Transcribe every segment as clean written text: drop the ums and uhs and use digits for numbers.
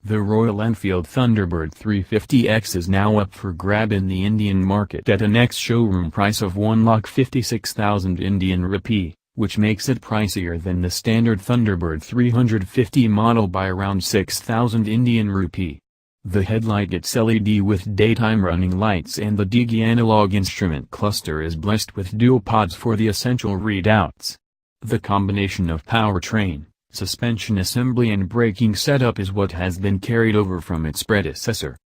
The Royal Enfield Thunderbird 350X is now up for grab in the Indian market at an ex-showroom price of 1,56,000 Indian rupee, which makes it pricier than the standard Thunderbird 350 model by around 6,000 Indian rupee. The headlight gets LED with daytime running lights, and the digi-analogue instrument cluster is blessed with dual pods for the essential readouts. The combination of powertrain, suspension assembly and braking setup is what has been carried over from its predecessor.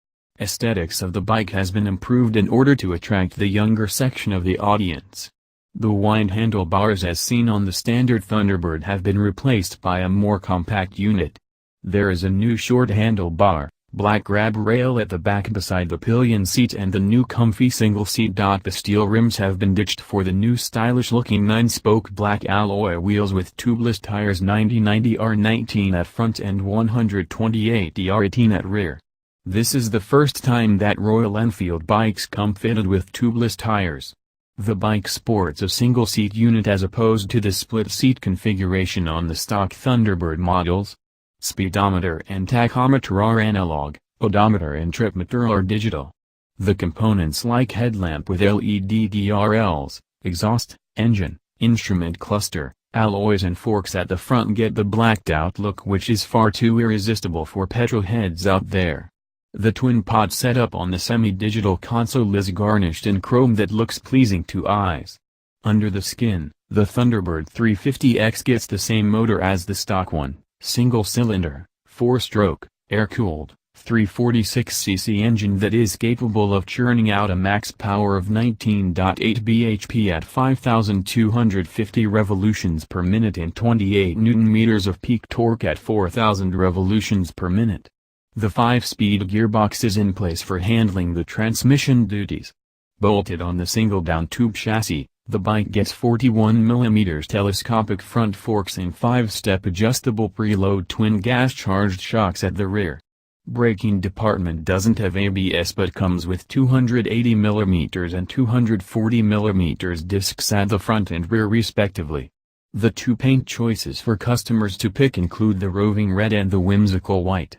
Aesthetics of the bike has been improved in order to attract the younger section of the audience. The wide handlebars as seen on the standard Thunderbird have been replaced by a more compact unit. There is a new short handlebar, black grab rail at the back beside the pillion seat, and the new comfy single seat. The steel rims have been ditched for the new stylish looking 9-spoke black alloy wheels with tubeless tires 90/90 R19 at front and 128 R18 at rear. This is the first time that Royal Enfield bikes come fitted with tubeless tires. The bike sports a single seat unit as opposed to the split seat configuration on the stock Thunderbird models. Speedometer and tachometer are analog, odometer and tripmeter are digital. The components like headlamp with L E D DRLs, exhaust, engine, instrument cluster, alloys and forks at the front get the blacked out look, which is far too irresistible for petrol heads out there. The twin pod setup on the semi-digital console is garnished in chrome that looks pleasing to eyes. Under the skin, the Thunderbird 350X gets the same motor as the stock one. Single-cylinder, 4-stroke, air-cooled, 346cc engine that is capable of churning out a max power of 19.8 bhp at 5,250 revolutions per minute and 28 Nm of peak torque at 4,000 revolutions per minute. The 5-speed gearbox is in place for handling the transmission duties. Bolted on the single-down tube chassis, the bike gets 41mm telescopic front forks and 5-step adjustable preload twin gas-charged shocks at the rear. Braking department doesn't have ABS but comes with 280mm and 240mm discs at the front and rear respectively. The two paint choices for customers to pick include the Roving Red and the Whimsical White.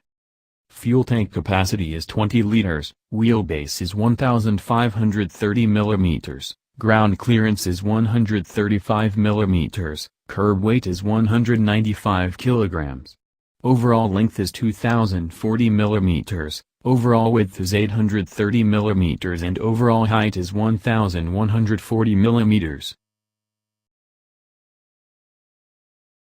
Fuel tank capacity is 20 liters, wheelbase is 1,530mm. Ground clearance is 135mm, curb weight is 195 kg. Overall length is 2040mm, overall width is 830mm and overall height is 1140mm.